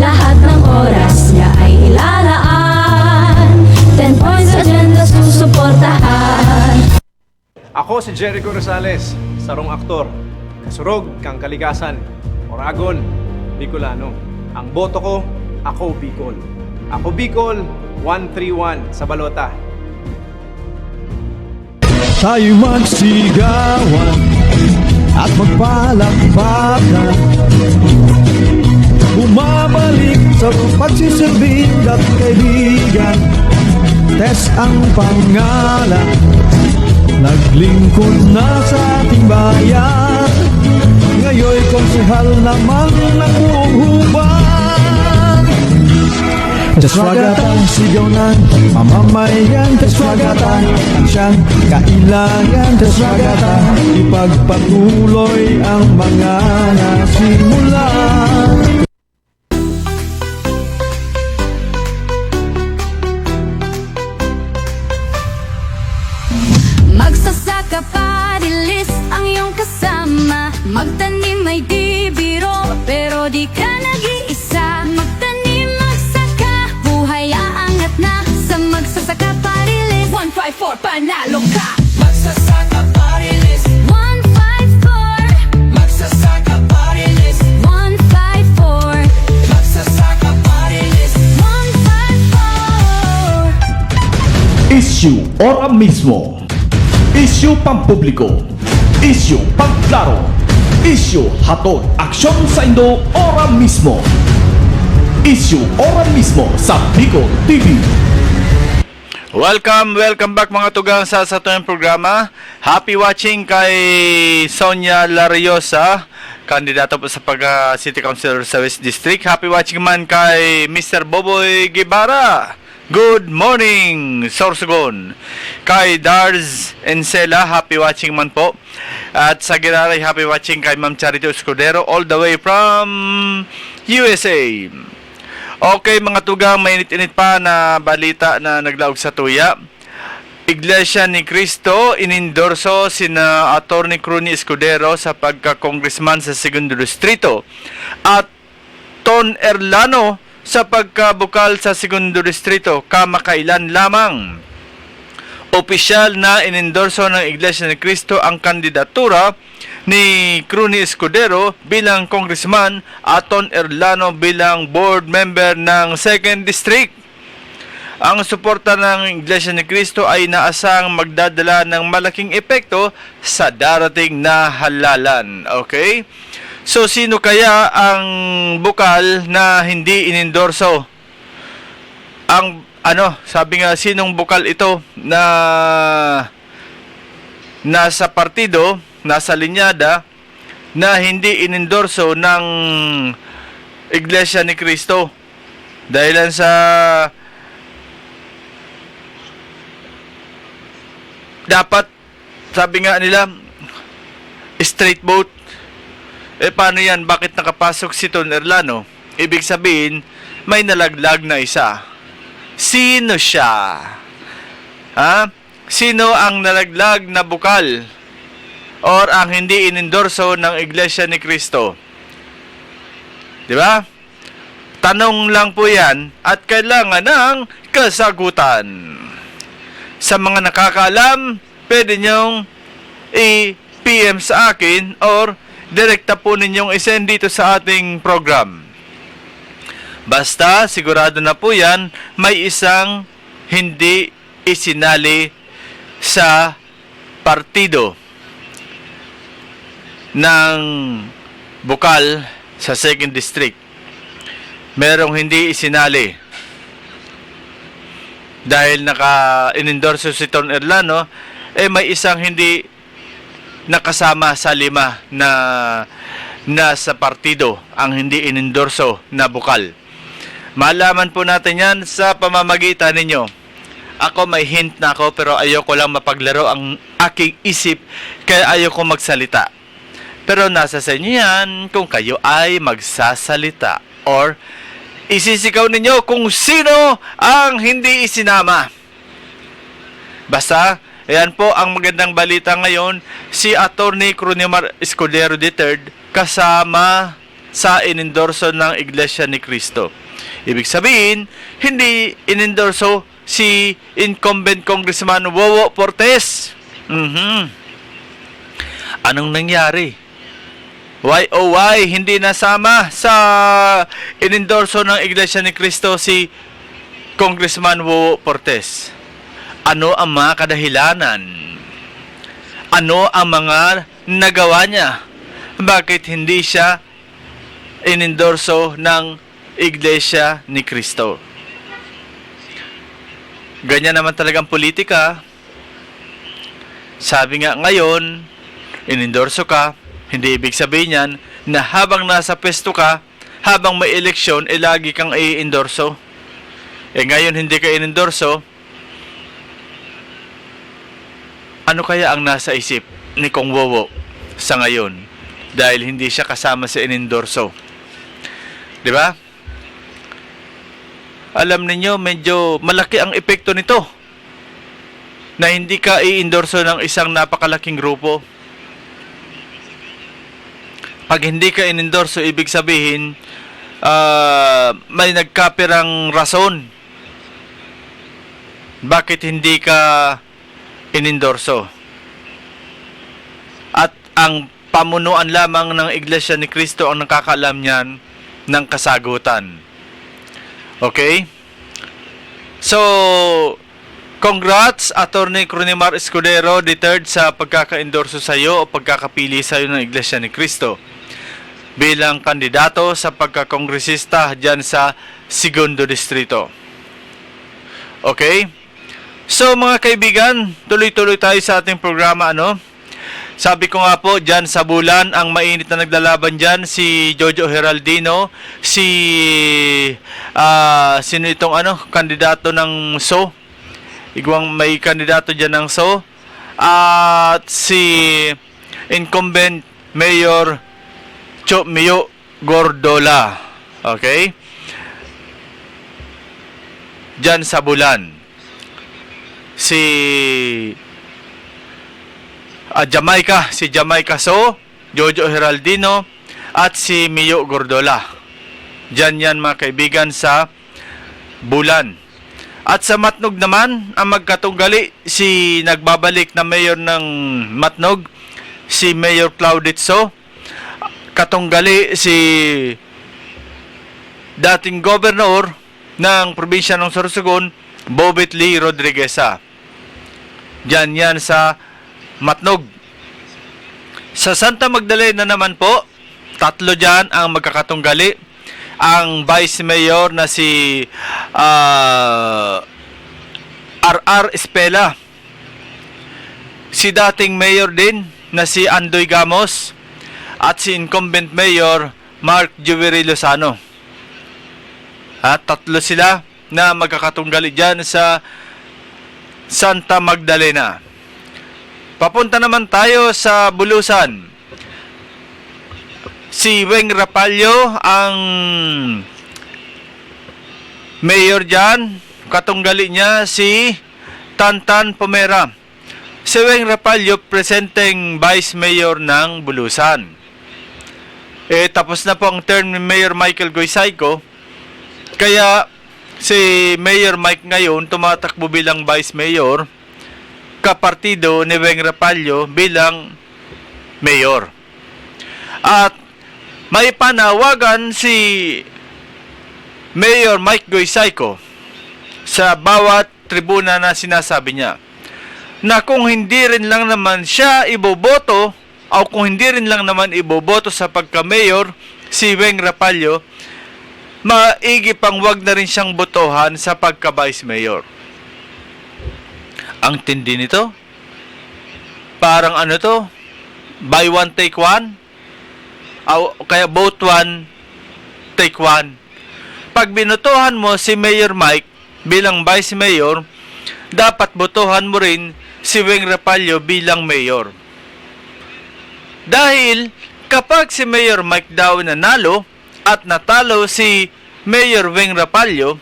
Lahat ng oras niya ay ilalaan. 10 points agenda susuportahan. Ako si Jericho Rosales, sarong aktor. Kasurog kang kalikasan. Oragon, Bicolano. Ang boto ko, ako Bicol. Ako Bicol, 131 sa balota. Tayo magsigawan at magpalakpakan. Bumabalik sa pagsisilbing at kaibigan. Tess ang pangalan, naglingkod na sa ating bayan. Ngayon'y konsehal naman ng buong hubad. Teswagatan, sigaw ng mamamayan. Teswagatan, ang siyang kailangan. Teswagatan, ipagpatuloy ang mga nasimulan. Magsasaka parilis ang iyong kasama. Magtanim ay di biro, pero di ka nag-iisa. Magtanim, magsaka, buhay aangat na. Sa magsasaka parilis 154, panalo ka. Magsasaka parilis, 154, magsasaka parilis, 154, magsasaka parilis. 154. Issue ora mismo. Issue pampubliko. Issue pagklaro. Issue hatod aksyon sa Indo ora mismo. Issue ora mismo sa Bicol TV. Welcome back mga tugang sa atong programa. Happy watching kay Sonia Lariosa, kandidato po sa City Councilor sa West District. Happy watching man kay Mr. Boboy Guevara. Good morning, Sorsogon. Kay Darz Encela, happy watching man po. At sa Giraray, happy watching kay Ma'am Charity Escudero all the way from USA. Okay mga tugang, mainit-init pa na balita na naglaog sa tuya. Iglesia ni Cristo inendorso sina Attorney Cruni Escudero sa pagka-congressman sa 2nd Distrito at Ton Erlano sa pagkabukal sa 2nd Distrito kamakailan lamang. Opisyal na inendorso ng Iglesia ni Cristo ang kandidatura ni Cruni Escudero bilang congressman at Ton Erlano bilang board member ng 2nd District. Ang suporta ng Iglesia ni Cristo ay inaasang magdadala ng malaking epekto sa darating na halalan. Okay? So, sino kaya ang bukal na hindi inendorso? Sabi nga, sinong bukal ito na nasa partido, nasa linyada, na hindi inendorso ng Iglesia ni Cristo? Dahilan sa dapat, sabi nga nila, straight vote. Paano yan? Bakit nakapasok si Ton Erlano? Ibig sabihin, may nalaglag na isa. Sino siya? Ha? Sino ang nalaglag na bukal? Or ang hindi inendorso ng Iglesia ni Cristo? Di ba? Tanong lang po yan at kailangan ng kasagutan. Sa mga nakakaalam, pwede nyong i-PM sa akin or direkta po ninyong isend dito sa ating program. Basta, sigurado na po yan, may isang hindi isinali sa partido ng Bukal sa 2nd District. Merong hindi isinali dahil naka-inendorso si Ton Erlano, may isang hindi nakasama sa 5 na nasa partido ang hindi inendorso na Bukal. Malaman po natin yan sa pamamagitan ninyo. Ako may hint na ako pero ayoko lang mapaglaro ang aking isip kaya ayoko magsalita. Pero nasa sa inyo yan kung kayo ay magsasalita or isisigaw ninyo kung sino ang hindi isinama. Basta, ayan po ang magandang balita ngayon, si Atty. Cronimar Escudero III kasama sa inendorso ng Iglesia ni Cristo. Ibig sabihin, hindi inendorso si incumbent Congressman Wowo Portes. Anong nangyari? Why hindi nasama sa inendorso ng Iglesia ni Cristo si Congressman Wowo Portes? Ano ang mga kadahilanan? Ano ang mga nagawa niya? Bakit hindi siya inendorso ng Iglesia ni Cristo? Ganyan naman talagang politika. Sabi nga ngayon, inendorso ka, hindi ibig sabihin yan na habang nasa pwesto ka, habang may eleksyon, lagi kang i-endorso. Ngayon hindi ka inendorso, ano kaya ang nasa isip ni Kong Wowo sa ngayon? Dahil hindi siya kasama sa inendorso. Di ba? Alam ninyo, medyo malaki ang epekto nito na hindi ka i-endorso ng isang napakalaking grupo. Pag hindi ka inendorso, ibig sabihin, may nagkapirang rason. Bakit hindi ka inendorso? At ang pamunuan lamang ng Iglesia ni Cristo ang nakakaalam niyan ng kasagutan. Okay? So, congrats, Atty. Cronimar Escudero III sa pagkaka-endorso sa iyo o pagkakapili sa iyo ng Iglesia ni Cristo bilang kandidato sa pagkakongresista dyan sa 2nd Distrito. Okay? So mga kaibigan, tuloy-tuloy tayo sa ating programa, Sabi ko nga po, dyan sa Bulan, ang mainit na naglalaban dyan, si Jojo Heraldino, sino itong kandidato ng SO? Igwang may kandidato dyan ng SO. At si incumbent Mayor Mio Gordola. Okay? Dyan sa Bulan. Si Jamaica So, Jojo Heraldino, at si Mio Gordola. Diyan yan mga kaibigan sa Bulan. At sa Matnog naman, ang magkatunggali, si nagbabalik na mayor ng Matnog, si Mayor Claudette So. Katunggali si dating gobernador ng probinsya ng Sorsogon, Bobet Lee Rodrigueza. Diyan yan sa Matnog. Sa Santa Magdalena naman po, 3 dyan ang magkakatunggali. Ang Vice Mayor na si R.R. Espela. Si dating Mayor din na si Andoy Gamos. At si incumbent Mayor Mark Jewelry Lozano. At 3 sila na magkakatunggali dyan sa Santa Magdalena. Papunta naman tayo sa Bulusan. Si Weng Rapallo ang mayor dyan. Katunggali niya si Tantan Pomera. Si Weng Rapallo presenting vice mayor ng Bulusan. Tapos na po ang term ni Mayor Michael Goysayco. Kaya si Mayor Mike ngayon tumatakbo bilang vice mayor kapartido ni Weng Rapallo bilang mayor. At may panawagan si Mayor Mike Goysaiko sa bawat tribuna na sinasabi niya na kung hindi rin lang naman siya iboboto o kung hindi rin lang naman iboboto sa pagka-mayor si Weng Rapallo, maigi pang wag na rin siyang botohan sa pagka-vice mayor. Ang tindi nito. Parang ano to? Buy one, take one? O kaya vote one, take one. Pag binutuhan mo si Mayor Mike bilang vice mayor, dapat botohan mo rin si Weng Rapallo bilang mayor. Dahil kapag si Mayor Mike daw nanalo at natalo si Mayor Weng Rapallo,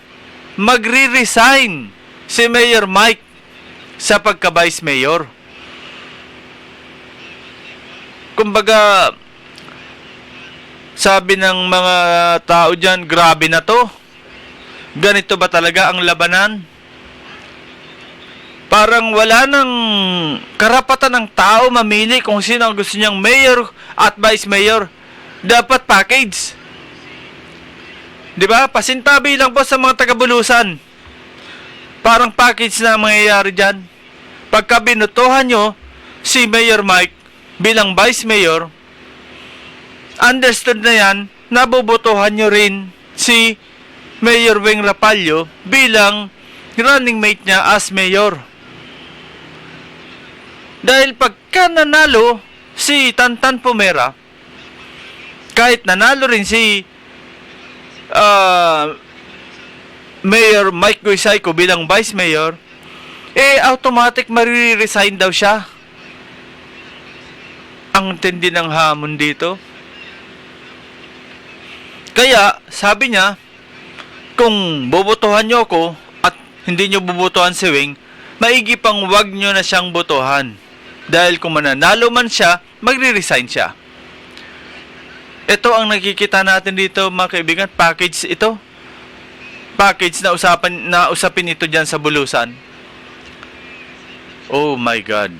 magre-resign si Mayor Mike sa pagka-vice mayor. Kumbaga, sabi ng mga tao dyan, grabe na to. Ganito ba talaga ang labanan? Parang wala nang karapatan ng tao mamili kung sino ang gusto niyang mayor at vice mayor. Dapat package. Diba? Pasintabi lang po sa mga taga-Bulusan. Parang package na ang mangyayari dyan. Pagka binutuhan nyo si Mayor Mike bilang vice mayor, understood na yan, nabubutuhan nyo rin si Mayor Weng Rapallo bilang running mate niya as mayor. Dahil pagka nanalo si Tantan Pomera, kahit nanalo rin si Mayor Mike Goysaiko bilang vice mayor, automatic mariresign daw siya. Ang tindi ng hamon dito. Kaya, sabi niya, kung bobotohan nyo ako at hindi nyo bobotohan si Weng, maigi pang wag nyo na siyang botohan. Dahil kung mananalo man siya, magre-resign siya. Ito ang nakikita natin dito, mga kaibigan, package ito. Package na usapin ito dyan sa Bulusan. Oh my God.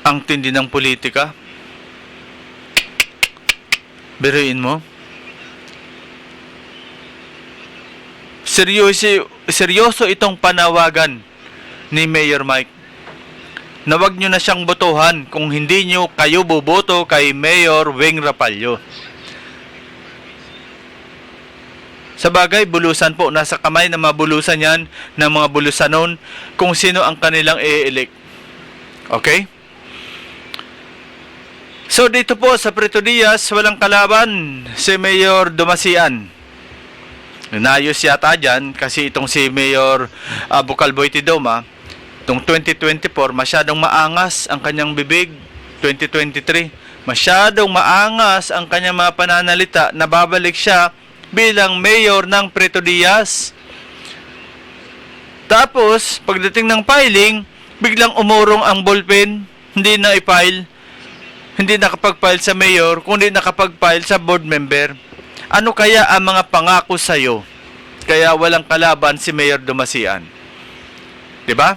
Ang tindi ng politika. Biruin mo. Seryoso itong panawagan ni Mayor Mike. Na wag nyo na siyang botohan kung hindi nyo kayo boboto kay Mayor Weng Rapallo. Sa bagay, Bulusan po, nasa kamay ng mga Bulusan yan, ng mga Bulusanon, kung sino ang kanilang i-elect. Okay? So dito po sa Prito Diaz, walang kalaban si Mayor Dumasian. Nayos yata dyan kasi itong si Mayor Bucalboy Tidoma, itong 2024, masyadong maangas ang kanyang bibig. 2023, masyadong maangas ang kanyang mga pananalita na babalik siya bilang mayor ng Prito Diaz. Tapos, pagdating ng filing, biglang umurong ang ballpen, hindi na i-file. Hindi nakapag-file sa mayor, kundi nakapag-file sa board member. Ano kaya ang mga pangako sa'yo? Kaya walang kalaban si Mayor Dumasian. Diba?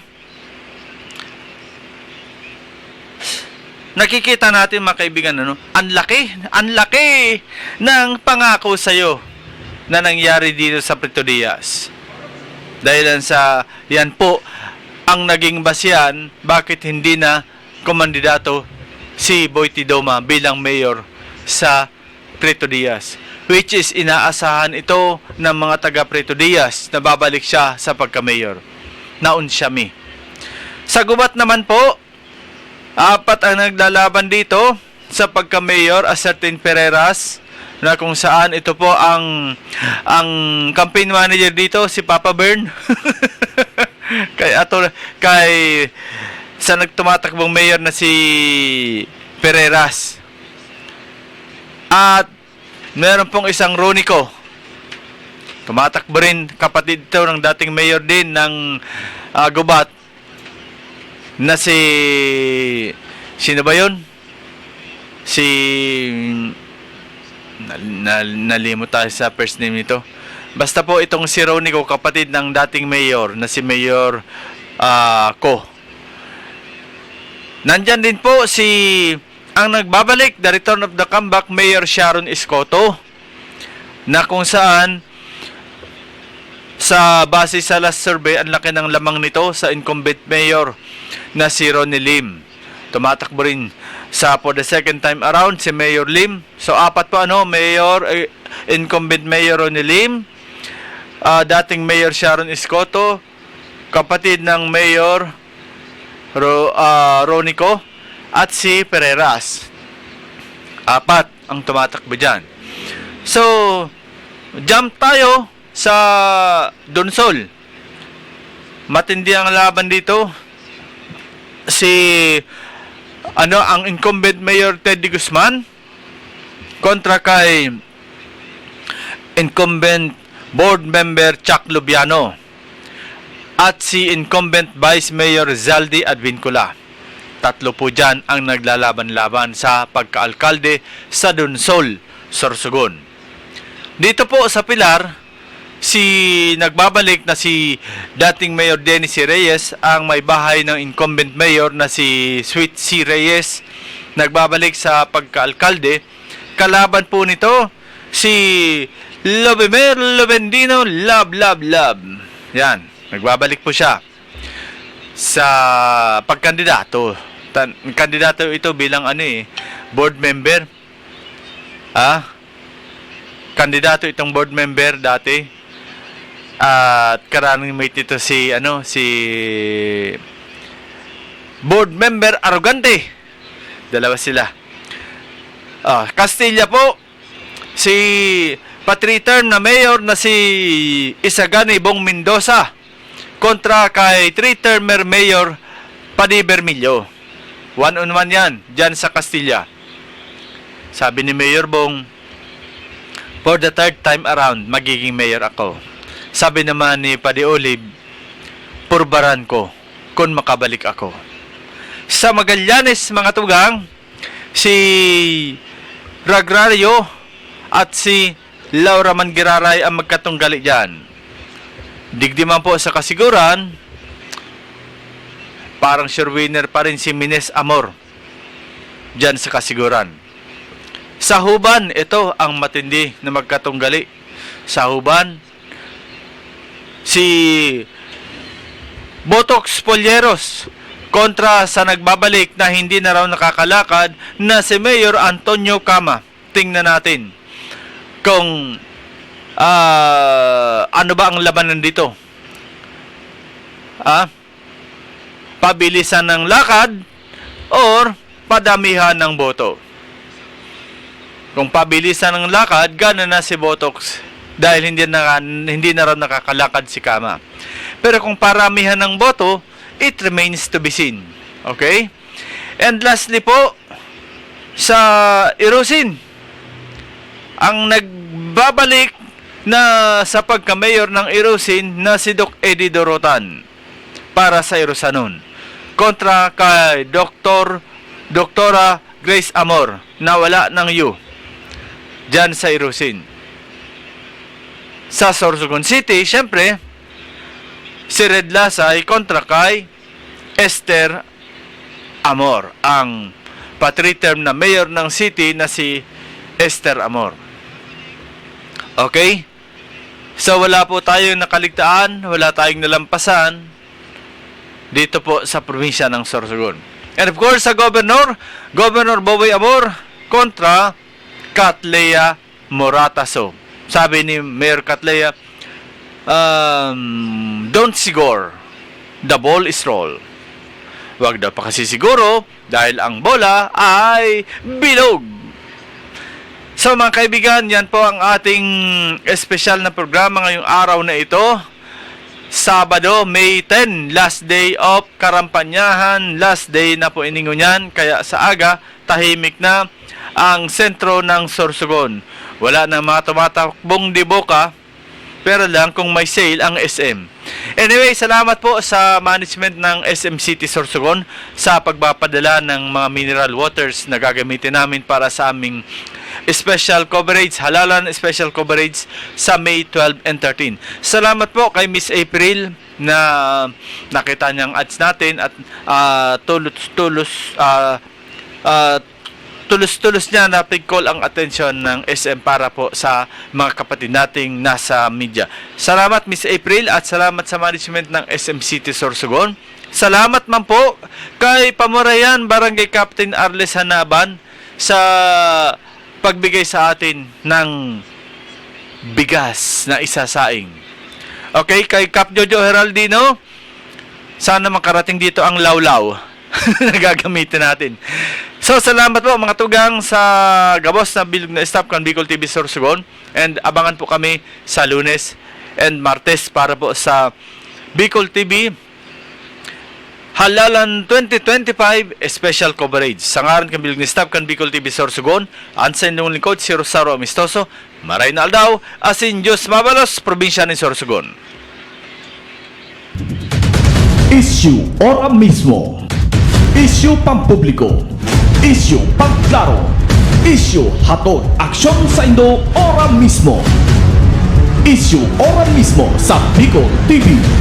Nakikita natin, mga kaibigan, ang laki ng pangako sa'yo na nangyari dito sa Prito Diaz. Dahil sa yan po ang naging basihan bakit hindi na kumandidato si Boy Tidoma bilang mayor sa Prito Diaz, which is inaasahan ito ng mga taga Prito Diaz na babalik siya sa pagka-mayor. Naun siya mi. Sa gubat naman po, 4 ang naglalaban dito sa pagka-mayor, Acertin Pereiras, na kung saan ito po ang campaign manager dito, si Papa Bern. kay sa nagtumatakbong mayor na si Pereiras. At meron pong isang Ronico. Tumatakbo rin, kapatid ito ng dating mayor din ng Gubat, na sino ba yun? Nalimot tayo sa first name nito. Basta po itong si Ronico, kapatid ng dating mayor na si Mayor Ko. Nandyan din po ang nagbabalik, the return of the comeback, Mayor Sharon Escoto, na kung saan sa base sa last survey, ang laki ng lamang nito sa incumbent mayor na si Ronnie Lim. Tumatakbo rin for the second time around si Mayor Lim. So apat po incumbent Mayor Ronnie Lim, dating Mayor Sharon Escoto, kapatid ng Mayor Ronico, at si Pereras. Apat ang tumatakbo dyan. So, jump tayo sa Donsol. Matindi ang laban dito. Ang incumbent Mayor Teddy Guzman kontra kay incumbent board member Chuck Lubiano at si incumbent Vice Mayor Zaldi Advincula. Tatlo po dyan ang naglalaban-laban sa pagkaalkalde sa Donsol, Sorsogon. Dito po sa Pilar, nagbabalik na si dating Mayor Dennis C. Reyes, ang may bahay ng incumbent mayor na si Sweet C. Reyes, nagbabalik sa pagkaalkalde. Kalaban po nito si Lobemer Lobendino Lab. Yan, nagbabalik po siya sa pagkandidato. Kandidato ito bilang board member. Kandidato itong board member dati. At karang mate ito si board member Arrogante. Dalawa sila. Castilla po, si pa-3-term na mayor na si Isagani Bong Mendoza kontra kay 3-termer Mayor Paddy Bermillo. 1-on-1 yan, dyan sa Castilla. Sabi ni Mayor Bong, for the third time around, magiging mayor ako. Sabi naman ni Paddy Olive, purbaran ko kung makabalik ako. Sa Magallanes, mga tugang, si Ragrario at si Laura Mangiraray ang magkatunggali dyan. Digdiman po sa kasiguran, parang sure winner pa rin si Mines Amor dyan sa kasiguran. Sa Huban, ito ang matindi na magkatunggali. Sa Huban, si Botox Polleros kontra sa nagbabalik na hindi na raw nakakalakad na si Mayor Antonio Cama. Tingnan natin kung ano ba ang labanan dito. Pabilisan ng lakad or padamihan ng boto. Kung pabilisan ng lakad, gana na si Botox dahil hindi na raw nakakalakad si Cama. Pero kung paramihan ng boto, it remains to be seen. Okay? And lastly po, sa Irusin, ang nagbabalik na sa pagka-mayor ng Irusin na si Doc Eddie Dorotan para sa Irusanon kontra kay Doktora Grace Amor na wala ng U dyan sa Irusin. Sa Sorsogon City, syempre, si Red Lasay kontra kay Esther Amor, ang pa-3-term na mayor ng city na si Esther Amor. Okay? So wala po tayong nakaligtaan, wala tayong nalampasan dito po sa probinsya ng Sorsogon. And of course, sa Governor Boboy Amor kontra Catlea Morataso. Sabi ni Mayor Catlea, don't siguro, the ball is roll. Wag daw pa kasi siguro dahil ang bola ay bilog. So mga kaibigan, yan po ang ating espesyal na programa ngayong araw na ito. Sabado, May 10, last day of Karampanyahan, last day na po iningunyan, kaya sa aga, tahimik na ang sentro ng Sorsogon. Wala na mga tumatakbong diboka, pero lang kung may sale ang SM. Anyway, salamat po sa management ng SM City Sorsogon sa pagpapadala ng mga mineral waters na gagamitin namin para sa aming special coverage, halalan special coverage sa May 12 and 13. Salamat po kay Miss April na nakita niyang ads natin at tulos niya na pig-call ang atensyon ng SM para po sa mga kapatid nating nasa media. Salamat Miss April at salamat sa management ng SM City Sorsogon. Salamat man po kay Pamurayan Barangay Captain Arles Hanaban sa pagbigay sa atin ng bigas na isasaing. Okay, kay Cap Jojo Heraldino, sana makarating dito ang lawlaw na gagamitin natin. So, salamat po mga tugang sa gabos na bilog na staff ng Bicol TV Sorsogon, and abangan po kami sa Lunes and Martes para po sa Bicol TV Halalan 2025 special coverage. Sa ngaran ng bilog na staff ng Bicol TV Sorsogon, ang sa inyong lingkod si Rosario Amistoso, maray na aldaw, asin Diyos Mabalos, probinsya ng Sorsogon. Issue ora mismo. Issue pampubliko. Issue pangklaro. Issue hatod aksyon sa Indo ora mismo. Issue ora mismo sa Bicol TV.